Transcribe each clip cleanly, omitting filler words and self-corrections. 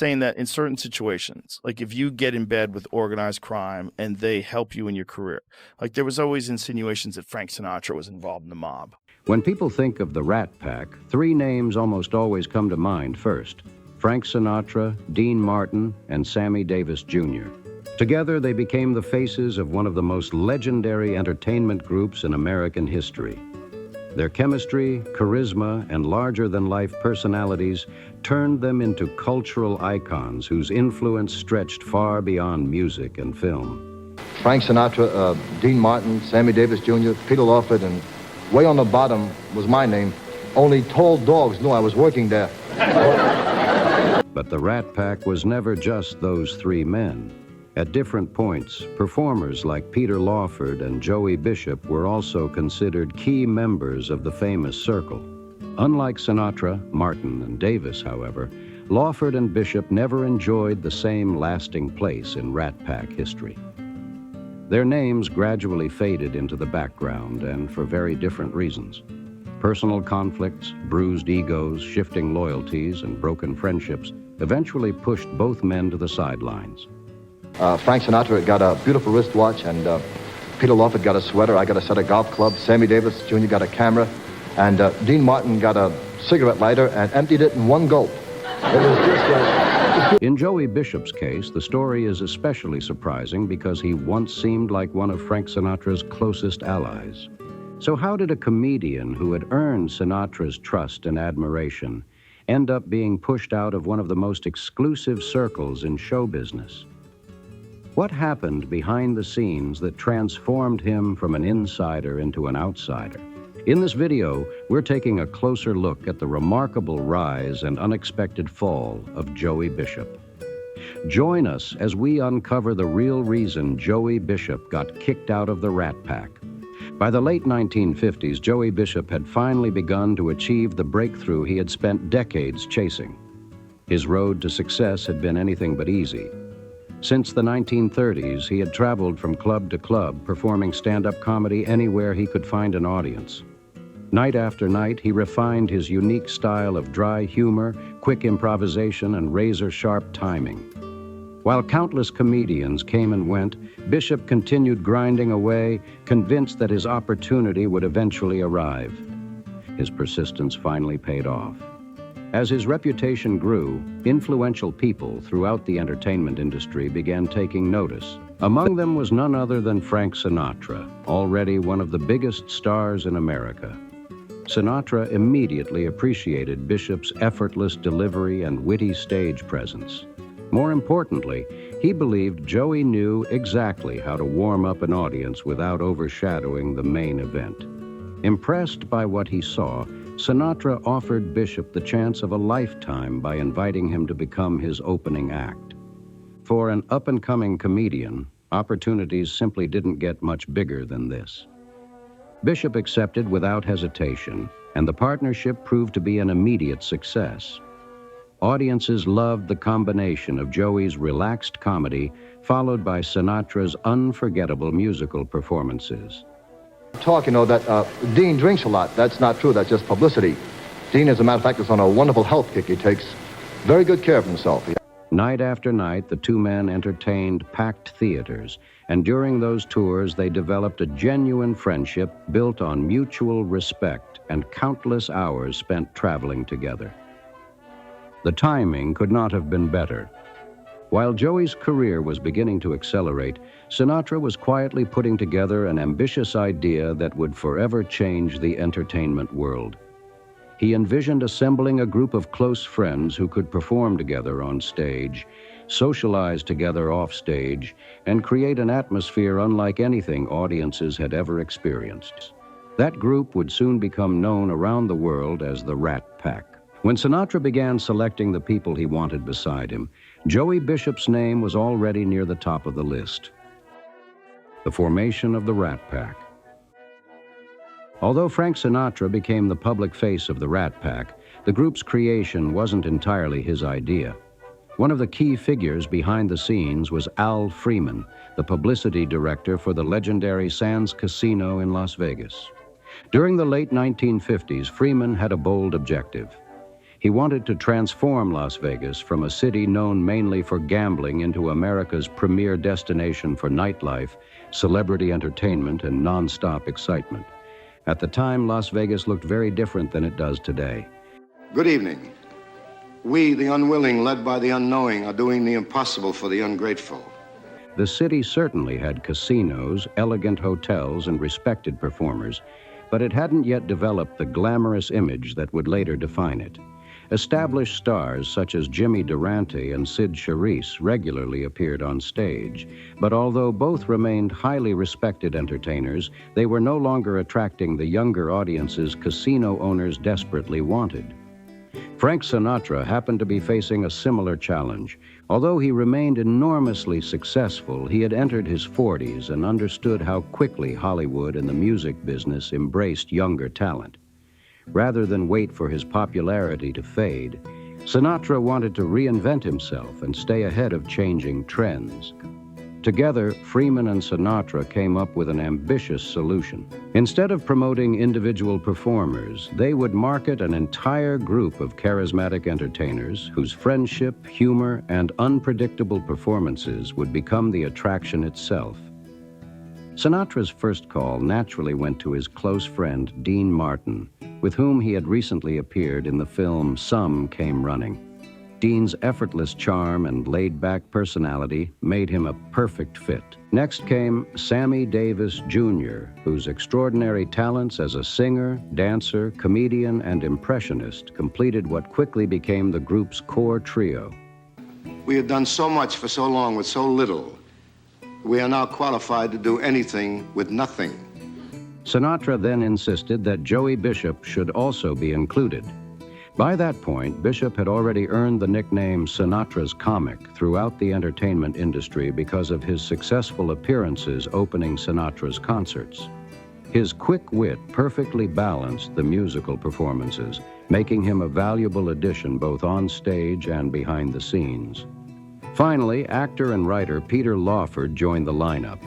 saying that in certain situations, like if you get in bed with organized crime and they help you in your career, like there was always insinuations that Frank Sinatra was involved in the mob. When people think of the Rat Pack, three names almost always come to mind first: Frank Sinatra, Dean Martin, and Sammy Davis Jr. Together, they became the faces of one of the most legendary entertainment groups in American history. Their chemistry, charisma, and larger-than-life personalities turned them into cultural icons whose influence stretched far beyond music and film. Frank Sinatra, Dean Martin, Sammy Davis Jr., Peter Lawford, and way on the bottom was my name. Only tall dogs knew I was working there. But the Rat Pack was never just those three men. At different points, performers like Peter Lawford and Joey Bishop were also considered key members of the famous circle. Unlike Sinatra, Martin, and Davis, however, Lawford and Bishop never enjoyed the same lasting place in Rat Pack history. Their names gradually faded into the background, and for very different reasons. Personal conflicts, bruised egos, shifting loyalties, and broken friendships eventually pushed both men to the sidelines. Frank Sinatra got a beautiful wristwatch, and Peter Lawford got a sweater. I got a set of golf clubs. Sammy Davis Jr. got a camera, and Dean Martin got a cigarette lighter and emptied it in one gulp. It was just In Joey Bishop's case, the story is especially surprising because he once seemed like one of Frank Sinatra's closest allies. So how did a comedian who had earned Sinatra's trust and admiration end up being pushed out of one of the most exclusive circles in show business? What happened behind the scenes that transformed him from an insider into an outsider? In this video, we're taking a closer look at the remarkable rise and unexpected fall of Joey Bishop. Join us as we uncover the real reason Joey Bishop got kicked out of the Rat Pack. By the late 1950s, Joey Bishop had finally begun to achieve the breakthrough he had spent decades chasing. His road to success had been anything but easy. Since the 1930s, he had traveled from club to club, performing stand-up comedy anywhere he could find an audience. Night after night, he refined his unique style of dry humor, quick improvisation, and razor-sharp timing. While countless comedians came and went, Bishop continued grinding away, convinced that his opportunity would eventually arrive. His persistence finally paid off. As his reputation grew, influential people throughout the entertainment industry began taking notice. Among them was none other than Frank Sinatra, already one of the biggest stars in America. Sinatra immediately appreciated Bishop's effortless delivery and witty stage presence. More importantly, he believed Joey knew exactly how to warm up an audience without overshadowing the main event. Impressed by what he saw, Sinatra offered Bishop the chance of a lifetime by inviting him to become his opening act. For an up-and-coming comedian, opportunities simply didn't get much bigger than this. Bishop accepted without hesitation, and the partnership proved to be an immediate success. Audiences loved the combination of Joey's relaxed comedy, followed by Sinatra's unforgettable musical performances. talk, that Dean drinks a lot. That's not true. That's just publicity. Dean, as a matter of fact, is on a wonderful health kick. He takes very good care of himself. Night after night, the two men entertained packed theaters, and during those tours, they developed a genuine friendship built on mutual respect and countless hours spent traveling together. The timing could not have been better. While Joey's career was beginning to accelerate, Sinatra was quietly putting together an ambitious idea that would forever change the entertainment world. He envisioned assembling a group of close friends who could perform together on stage, socialize together off stage, and create an atmosphere unlike anything audiences had ever experienced. That group would soon become known around the world as the Rat Pack. When Sinatra began selecting the people he wanted beside him, Joey Bishop's name was already near the top of the list. The formation of the Rat Pack. Although Frank Sinatra became the public face of the Rat Pack, the group's creation wasn't entirely his idea. One of the key figures behind the scenes was Al Freeman, the publicity director for the legendary Sands Casino in Las Vegas. During the late 1950s, Freeman had a bold objective. He wanted to transform Las Vegas from a city known mainly for gambling into America's premier destination for nightlife, celebrity entertainment, and non-stop excitement. At the time, Las Vegas looked very different than it does today. Good evening. We, the unwilling, led by the unknowing, are doing the impossible for the ungrateful. The city certainly had casinos, elegant hotels, and respected performers, but it hadn't yet developed the glamorous image that would later define it. Established stars such as Jimmy Durante and Sid Charisse regularly appeared on stage, but although both remained highly respected entertainers, they were no longer attracting the younger audiences casino owners desperately wanted. Frank Sinatra happened to be facing a similar challenge. Although he remained enormously successful, he had entered his 40s and understood how quickly Hollywood and the music business embraced younger talent. Rather than wait for his popularity to fade, Sinatra wanted to reinvent himself and stay ahead of changing trends. Together, Freeman and Sinatra came up with an ambitious solution. Instead of promoting individual performers, they would market an entire group of charismatic entertainers whose friendship, humor, and unpredictable performances would become the attraction itself. Sinatra's first call naturally went to his close friend, Dean Martin, with whom he had recently appeared in the film Some Came Running. Dean's effortless charm and laid-back personality made him a perfect fit. Next came Sammy Davis Jr., whose extraordinary talents as a singer, dancer, comedian, and impressionist completed what quickly became the group's core trio. We had done so much for so long with so little. We are now qualified to do anything with nothing. Sinatra then insisted that Joey Bishop should also be included. By that point, Bishop had already earned the nickname Sinatra's Comic throughout the entertainment industry because of his successful appearances opening Sinatra's concerts. His quick wit perfectly balanced the musical performances, making him a valuable addition both on stage and behind the scenes. Finally, actor and writer Peter Lawford joined the lineup.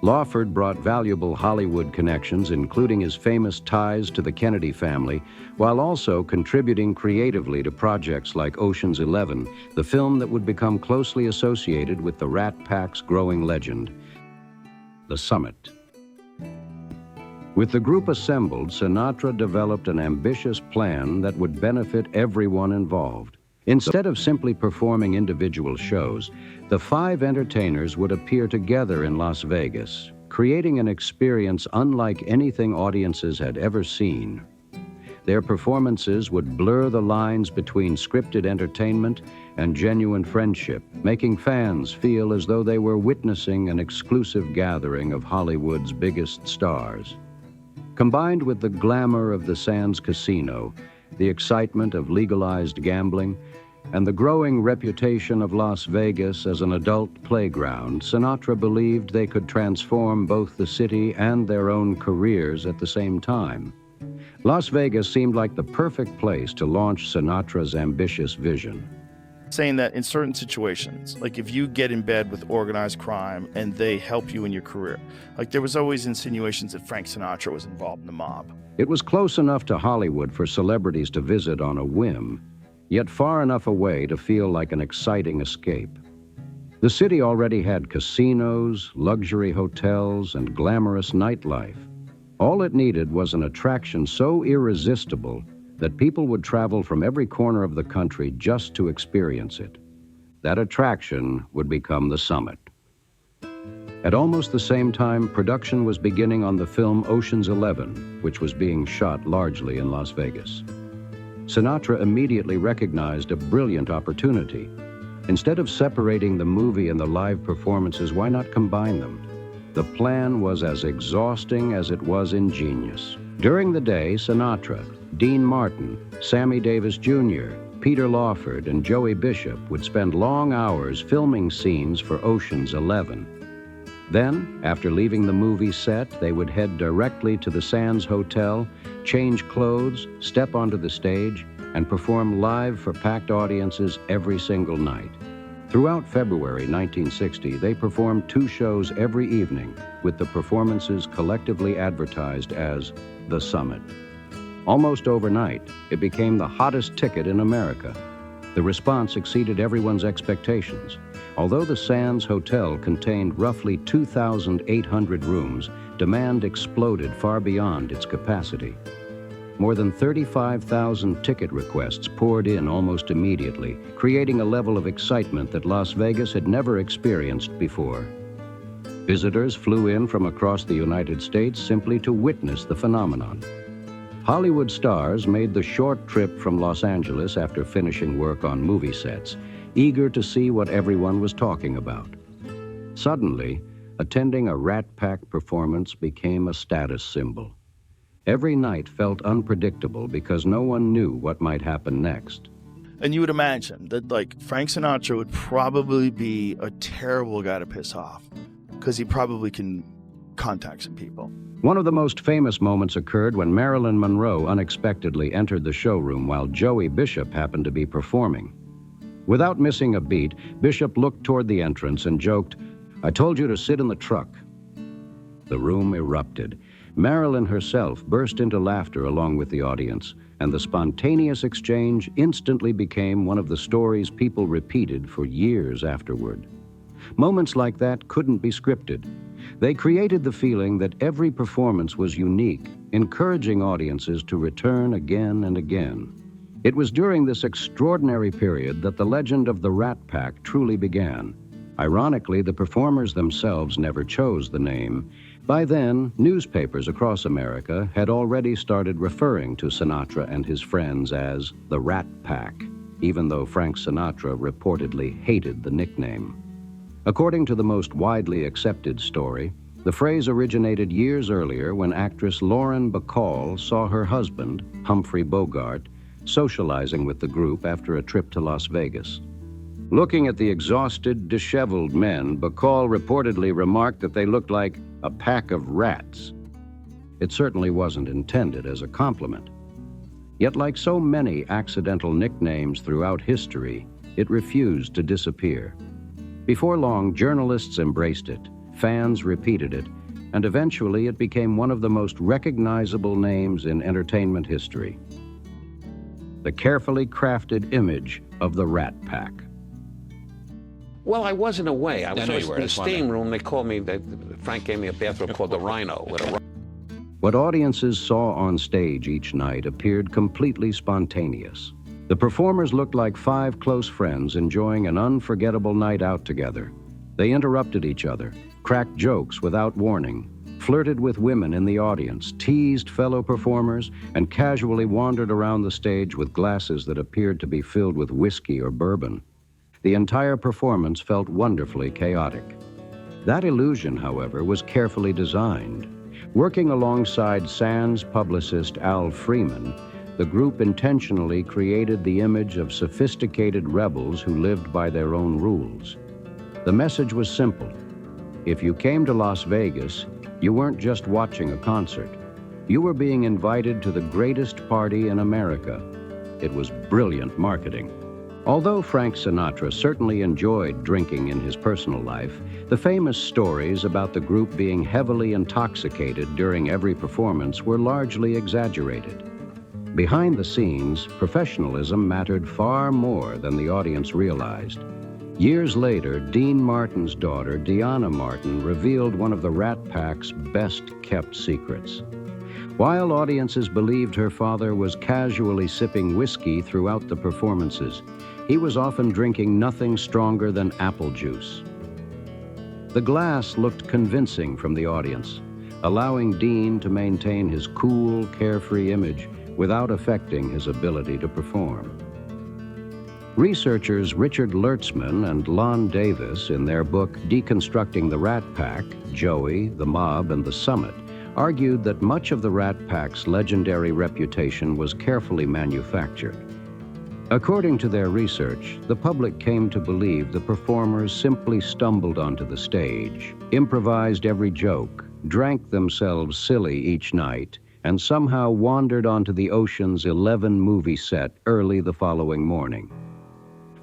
Lawford brought valuable Hollywood connections, including his famous ties to the Kennedy family, while also contributing creatively to projects like Ocean's 11, the film that would become closely associated with the Rat Pack's growing legend, The Summit. With the group assembled, Sinatra developed an ambitious plan that would benefit everyone involved. Instead of simply performing individual shows, the 5 entertainers would appear together in Las Vegas, creating an experience unlike anything audiences had ever seen. Their performances would blur the lines between scripted entertainment and genuine friendship, making fans feel as though they were witnessing an exclusive gathering of Hollywood's biggest stars. Combined with the glamour of the Sands Casino, the excitement of legalized gambling, and the growing reputation of Las Vegas as an adult playground, Sinatra believed they could transform both the city and their own careers at the same time. Las Vegas seemed like the perfect place to launch Sinatra's ambitious vision. Saying that in certain situations, like if you get in bed with organized crime and they help you in your career, like there was always insinuations that Frank Sinatra was involved in the mob. It was close enough to Hollywood for celebrities to visit on a whim, yet far enough away to feel like an exciting escape. The city already had casinos, luxury hotels, and glamorous nightlife. All it needed was an attraction so irresistible that people would travel from every corner of the country just to experience it. That attraction would become the Summit. At almost the same time, production was beginning on the film Ocean's 11, which was being shot largely in Las Vegas. Sinatra immediately recognized a brilliant opportunity. Instead of separating the movie and the live performances, why not combine them? The plan was as exhausting as it was ingenious. During the day, Sinatra, Dean Martin, Sammy Davis Jr., Peter Lawford, and Joey Bishop would spend long hours filming scenes for Ocean's 11. Then, after leaving the movie set, they would head directly to the Sands Hotel, change clothes, step onto the stage, and perform live for packed audiences every single night. Throughout February 1960, they performed 2 shows every evening, with the performances collectively advertised as The Summit. Almost overnight, it became the hottest ticket in America. The response exceeded everyone's expectations. Although the Sands Hotel contained roughly 2,800 rooms, demand exploded far beyond its capacity. More than 35,000 ticket requests poured in almost immediately, creating a level of excitement that Las Vegas had never experienced before. Visitors flew in from across the United States simply to witness the phenomenon. Hollywood stars made the short trip from Los Angeles after finishing work on movie sets, eager to see what everyone was talking about. Suddenly, attending a Rat Pack performance became a status symbol. Every night felt unpredictable because no one knew what might happen next. And you would imagine that, like, Frank Sinatra would probably be a terrible guy to piss off because he probably can contact some people. One of the most famous moments occurred when Marilyn Monroe unexpectedly entered the showroom while Joey Bishop happened to be performing. Without missing a beat, Bishop looked toward the entrance and joked, "I told you to sit in the truck." The room erupted. Marilyn herself burst into laughter along with the audience, and the spontaneous exchange instantly became one of the stories people repeated for years afterward. Moments like that couldn't be scripted. They created the feeling that every performance was unique, encouraging audiences to return again and again. It was during this extraordinary period that the legend of the Rat Pack truly began. Ironically, the performers themselves never chose the name. By then, newspapers across America had already started referring to Sinatra and his friends as the Rat Pack, even though Frank Sinatra reportedly hated the nickname. According to the most widely accepted story, the phrase originated years earlier when actress Lauren Bacall saw her husband, Humphrey Bogart, socializing with the group after a trip to Las Vegas. Looking at the exhausted, disheveled men, Bacall reportedly remarked that they looked like a pack of rats. It certainly wasn't intended as a compliment. Yet, like so many accidental nicknames throughout history, it refused to disappear. Before long, journalists embraced it, fans repeated it, and eventually it became one of the most recognizable names in entertainment history. The carefully crafted image of the Rat Pack. Well, I wasn't away. I was know you were. in the That's why steam room. They called me, Frank gave me a bathroom called the Rhino. What audiences saw on stage each night appeared completely spontaneous. The performers looked like five close friends enjoying an unforgettable night out together. They interrupted each other, cracked jokes without warning, flirted with women in the audience, teased fellow performers, and casually wandered around the stage with glasses that appeared to be filled with whiskey or bourbon. The entire performance felt wonderfully chaotic. That illusion, however, was carefully designed. Working alongside Sands publicist Al Freeman, the group intentionally created the image of sophisticated rebels who lived by their own rules. The message was simple. If you came to Las Vegas, you weren't just watching a concert. You were being invited to the greatest party in America. It was brilliant marketing. Although Frank Sinatra certainly enjoyed drinking in his personal life, the famous stories about the group being heavily intoxicated during every performance were largely exaggerated. Behind the scenes, professionalism mattered far more than the audience realized. Years later, Dean Martin's daughter, Deanna Martin, revealed one of the Rat Pack's best-kept secrets. While audiences believed her father was casually sipping whiskey throughout the performances, he was often drinking nothing stronger than apple juice. The glass looked convincing from the audience, allowing Dean to maintain his cool, carefree image without affecting his ability to perform. Researchers Richard Lertzman and Lon Davis, in their book Deconstructing the Rat Pack, Joey, the Mob, and the Summit, argued that much of the Rat Pack's legendary reputation was carefully manufactured. According to their research, the public came to believe the performers simply stumbled onto the stage, improvised every joke, drank themselves silly each night, and somehow wandered onto the Ocean's 11 movie set early the following morning.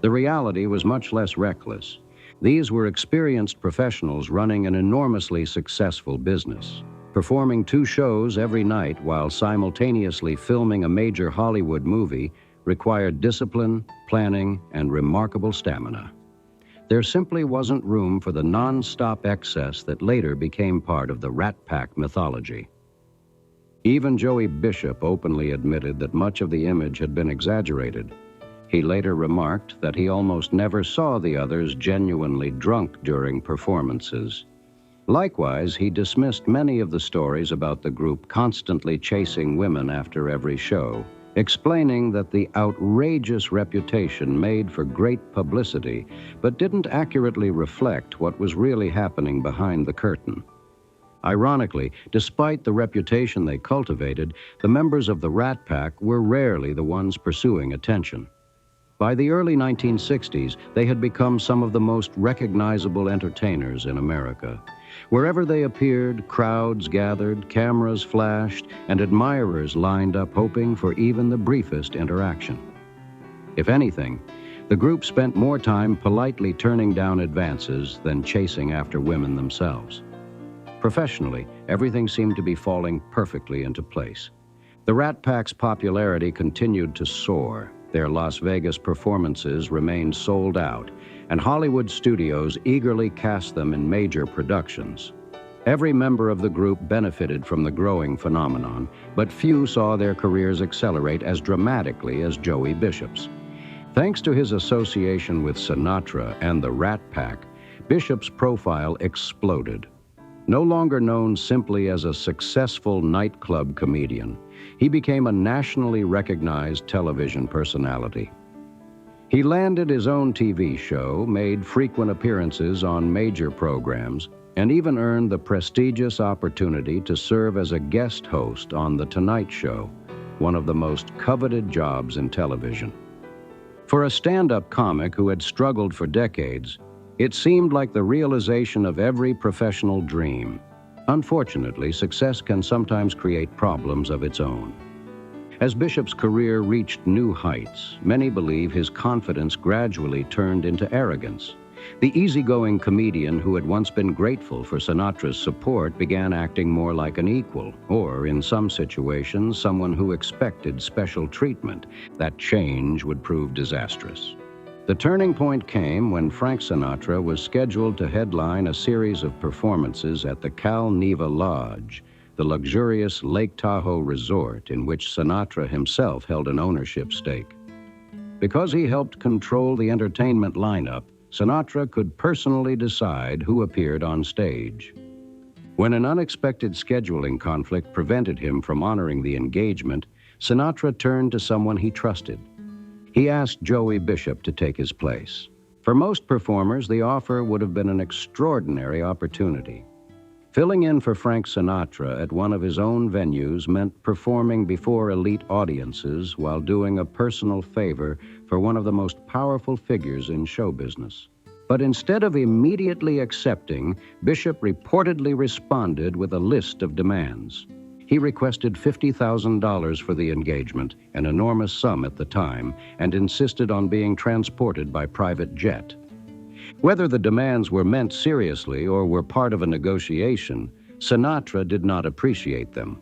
The reality was much less reckless. These were experienced professionals running an enormously successful business. Performing 2 shows every night while simultaneously filming a major Hollywood movie required discipline, planning, and remarkable stamina. There simply wasn't room for the non-stop excess that later became part of the Rat Pack mythology. Even Joey Bishop openly admitted that much of the image had been exaggerated. He later remarked that he almost never saw the others genuinely drunk during performances. Likewise, he dismissed many of the stories about the group constantly chasing women after every show, explaining that the outrageous reputation made for great publicity, but didn't accurately reflect what was really happening behind the curtain. Ironically, despite the reputation they cultivated, the members of the Rat Pack were rarely the ones pursuing attention. By the early 1960s, they had become some of the most recognizable entertainers in America. Wherever they appeared, crowds gathered, cameras flashed, and admirers lined up hoping for even the briefest interaction. If anything, the group spent more time politely turning down advances than chasing after women themselves. Professionally, everything seemed to be falling perfectly into place. The Rat Pack's popularity continued to soar. Their Las Vegas performances remained sold out, and Hollywood studios eagerly cast them in major productions. Every member of the group benefited from the growing phenomenon, but few saw their careers accelerate as dramatically as Joey Bishop's. Thanks to his association with Sinatra and the Rat Pack, Bishop's profile exploded. No longer known simply as a successful nightclub comedian, he became a nationally recognized television personality. He landed his own TV show, made frequent appearances on major programs, and even earned the prestigious opportunity to serve as a guest host on The Tonight Show, one of the most coveted jobs in television. For a stand-up comic who had struggled for decades, it seemed like the realization of every professional dream. Unfortunately, success can sometimes create problems of its own. As Bishop's career reached new heights, many believe his confidence gradually turned into arrogance. The easygoing comedian who had once been grateful for Sinatra's support began acting more like an equal, or in some situations, someone who expected special treatment. That change would prove disastrous. The turning point came when Frank Sinatra was scheduled to headline a series of performances at the Cal Neva Lodge, the luxurious Lake Tahoe resort in which Sinatra himself held an ownership stake. Because he helped control the entertainment lineup, Sinatra could personally decide who appeared on stage. When an unexpected scheduling conflict prevented him from honoring the engagement, Sinatra turned to someone he trusted. He asked Joey Bishop to take his place. For most performers, the offer would have been an extraordinary opportunity. Filling in for Frank Sinatra at one of his own venues meant performing before elite audiences while doing a personal favor for one of the most powerful figures in show business. But instead of immediately accepting, Bishop reportedly responded with a list of demands. He requested $50,000 for the engagement, an enormous sum at the time, and insisted on being transported by private jet. Whether the demands were meant seriously or were part of a negotiation, Sinatra did not appreciate them.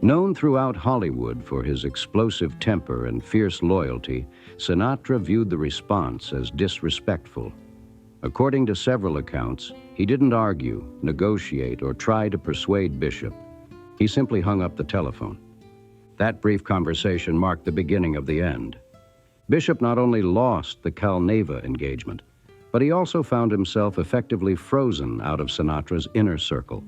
Known throughout Hollywood for his explosive temper and fierce loyalty, Sinatra viewed the response as disrespectful. According to several accounts, he didn't argue, negotiate, or try to persuade Bishop. He simply hung up the telephone. That brief conversation marked the beginning of the end. Bishop not only lost the Cal Neva engagement, but he also found himself effectively frozen out of Sinatra's inner circle.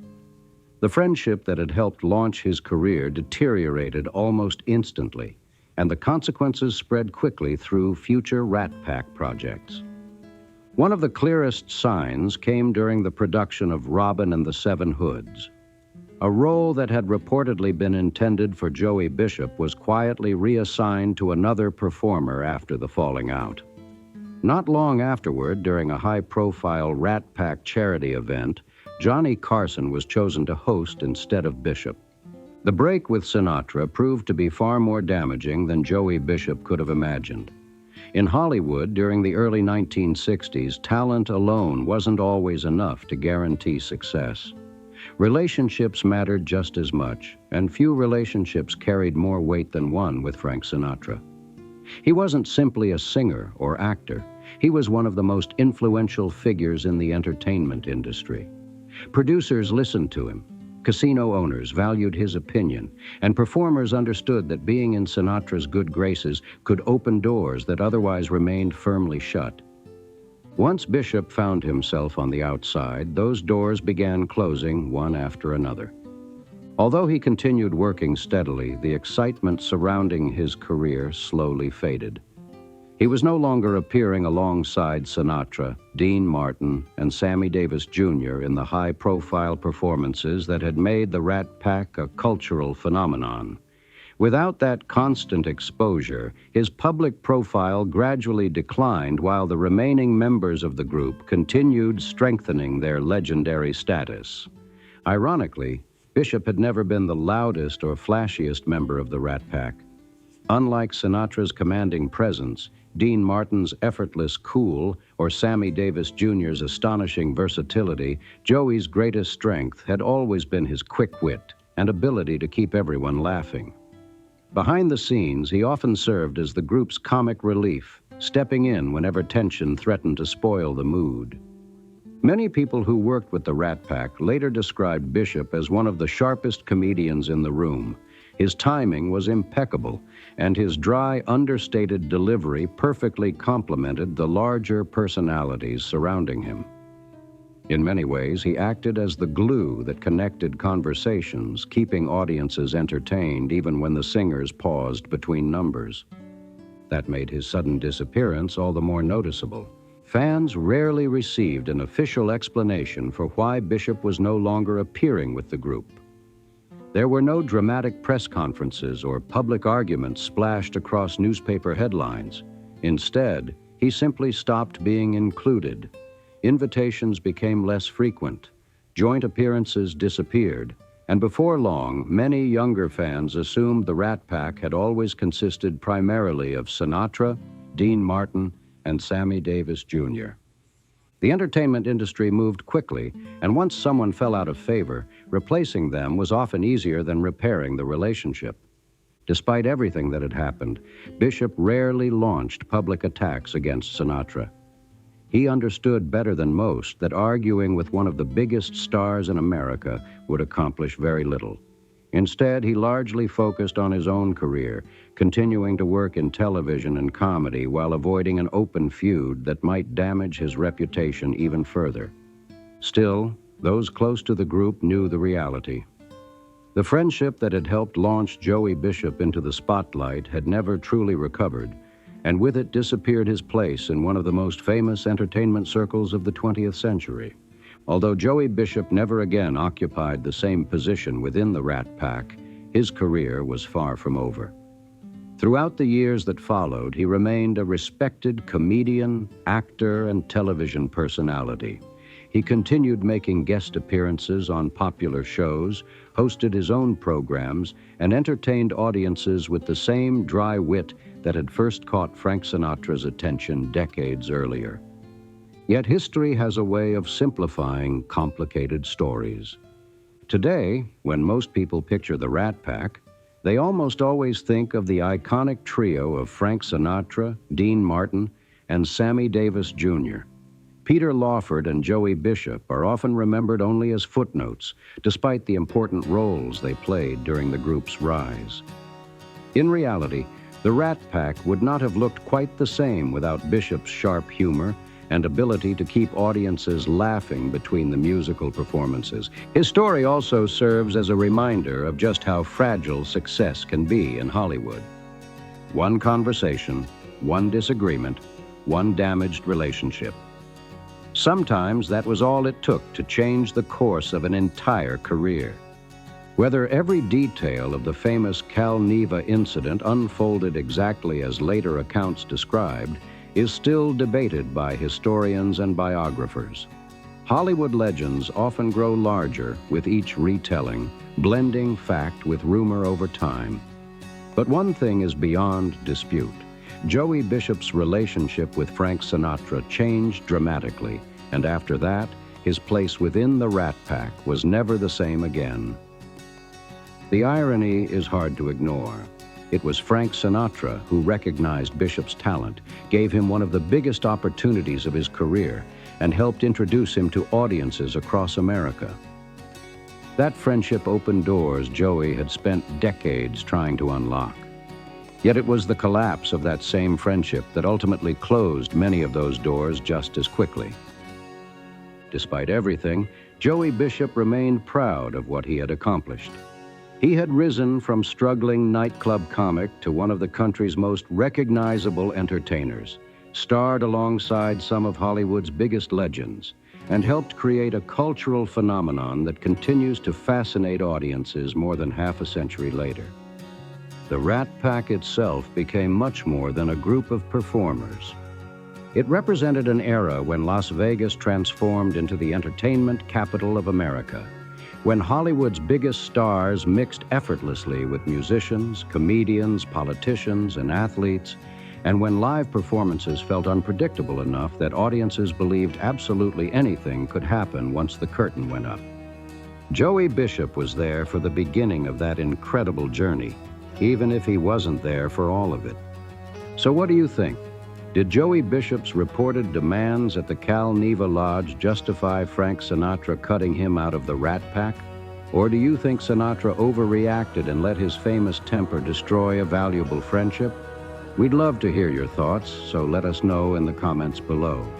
The friendship that had helped launch his career deteriorated almost instantly, and the consequences spread quickly through future Rat Pack projects. One of the clearest signs came during the production of Robin and the Seven Hoods. A role that had reportedly been intended for Joey Bishop was quietly reassigned to another performer after the falling out. Not long afterward, during a high-profile Rat Pack charity event, Johnny Carson was chosen to host instead of Bishop. The break with Sinatra proved to be far more damaging than Joey Bishop could have imagined. In Hollywood, during the early 1960s, talent alone wasn't always enough to guarantee success. Relationships mattered just as much, and few relationships carried more weight than one with Frank Sinatra. He wasn't simply a singer or actor. He was one of the most influential figures in the entertainment industry. Producers listened to him. Casino owners valued his opinion, and performers understood that being in Sinatra's good graces could open doors that otherwise remained firmly shut. Once Bishop found himself on the outside, those doors began closing one after another. Although he continued working steadily, the excitement surrounding his career slowly faded. He was no longer appearing alongside Sinatra, Dean Martin, and Sammy Davis Jr. in the high-profile performances that had made the Rat Pack a cultural phenomenon. Without that constant exposure, his public profile gradually declined while the remaining members of the group continued strengthening their legendary status. Ironically, Bishop had never been the loudest or flashiest member of the Rat Pack. Unlike Sinatra's commanding presence, Dean Martin's effortless cool, or Sammy Davis Jr.'s astonishing versatility, Joey's greatest strength had always been his quick wit and ability to keep everyone laughing. Behind the scenes, he often served as the group's comic relief, stepping in whenever tension threatened to spoil the mood. Many people who worked with the Rat Pack later described Bishop as one of the sharpest comedians in the room. His timing was impeccable, and his dry, understated delivery perfectly complemented the larger personalities surrounding him. In many ways, he acted as the glue that connected conversations, keeping audiences entertained even when the singers paused between numbers. That made his sudden disappearance all the more noticeable. Fans rarely received an official explanation for why Bishop was no longer appearing with the group. There were no dramatic press conferences or public arguments splashed across newspaper headlines. Instead, he simply stopped being included. Invitations became less frequent. Joint appearances disappeared. And before long, many younger fans assumed the Rat Pack had always consisted primarily of Sinatra, Dean Martin, and Sammy Davis Jr. The entertainment industry moved quickly, and once someone fell out of favor, replacing them was often easier than repairing the relationship. Despite everything that had happened, Bishop rarely launched public attacks against Sinatra. He understood better than most that arguing with one of the biggest stars in America would accomplish very little. Instead, he largely focused on his own career, continuing to work in television and comedy while avoiding an open feud that might damage his reputation even further. Still, those close to the group knew the reality. The friendship that had helped launch Joey Bishop into the spotlight had never truly recovered, and with it disappeared his place in one of the most famous entertainment circles of the 20th century. Although Joey Bishop never again occupied the same position within the Rat Pack, his career was far from over. Throughout the years that followed, he remained a respected comedian, actor, and television personality. He continued making guest appearances on popular shows, hosted his own programs, and entertained audiences with the same dry wit that had first caught Frank Sinatra's attention decades earlier. Yet history has a way of simplifying complicated stories. Today, when most people picture the Rat Pack, they almost always think of the iconic trio of Frank Sinatra, Dean Martin, and Sammy Davis Jr. Peter Lawford and Joey Bishop are often remembered only as footnotes, despite the important roles they played during the group's rise. In reality, the Rat Pack would not have looked quite the same without Bishop's sharp humor and ability to keep audiences laughing between the musical performances. His story also serves as a reminder of just how fragile success can be in Hollywood. One conversation, one disagreement, one damaged relationship. Sometimes that was all it took to change the course of an entire career. Whether every detail of the famous Cal Neva incident unfolded exactly as later accounts described is still debated by historians and biographers. Hollywood legends often grow larger with each retelling, blending fact with rumor over time. But one thing is beyond dispute. Joey Bishop's relationship with Frank Sinatra changed dramatically, and after that, his place within the Rat Pack was never the same again. The irony is hard to ignore. It was Frank Sinatra who recognized Bishop's talent, gave him one of the biggest opportunities of his career, and helped introduce him to audiences across America. That friendship opened doors Joey had spent decades trying to unlock. Yet it was the collapse of that same friendship that ultimately closed many of those doors just as quickly. Despite everything, Joey Bishop remained proud of what he had accomplished. He had risen from struggling nightclub comic to one of the country's most recognizable entertainers, starred alongside some of Hollywood's biggest legends, and helped create a cultural phenomenon that continues to fascinate audiences more than half a century later. The Rat Pack itself became much more than a group of performers. It represented an era when Las Vegas transformed into the entertainment capital of America, when Hollywood's biggest stars mixed effortlessly with musicians, comedians, politicians, and athletes, and when live performances felt unpredictable enough that audiences believed absolutely anything could happen once the curtain went up. Joey Bishop was there for the beginning of that incredible journey, even if he wasn't there for all of it. So what do you think? Did Joey Bishop's reported demands at the Cal Neva Lodge justify Frank Sinatra cutting him out of the Rat Pack? Or do you think Sinatra overreacted and let his famous temper destroy a valuable friendship? We'd love to hear your thoughts, so let us know in the comments below.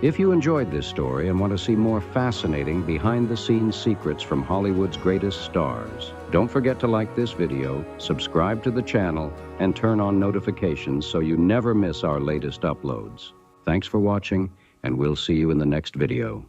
If you enjoyed this story and want to see more fascinating behind-the-scenes secrets from Hollywood's greatest stars, don't forget to like this video, subscribe to the channel, and turn on notifications so you never miss our latest uploads. Thanks for watching, and we'll see you in the next video.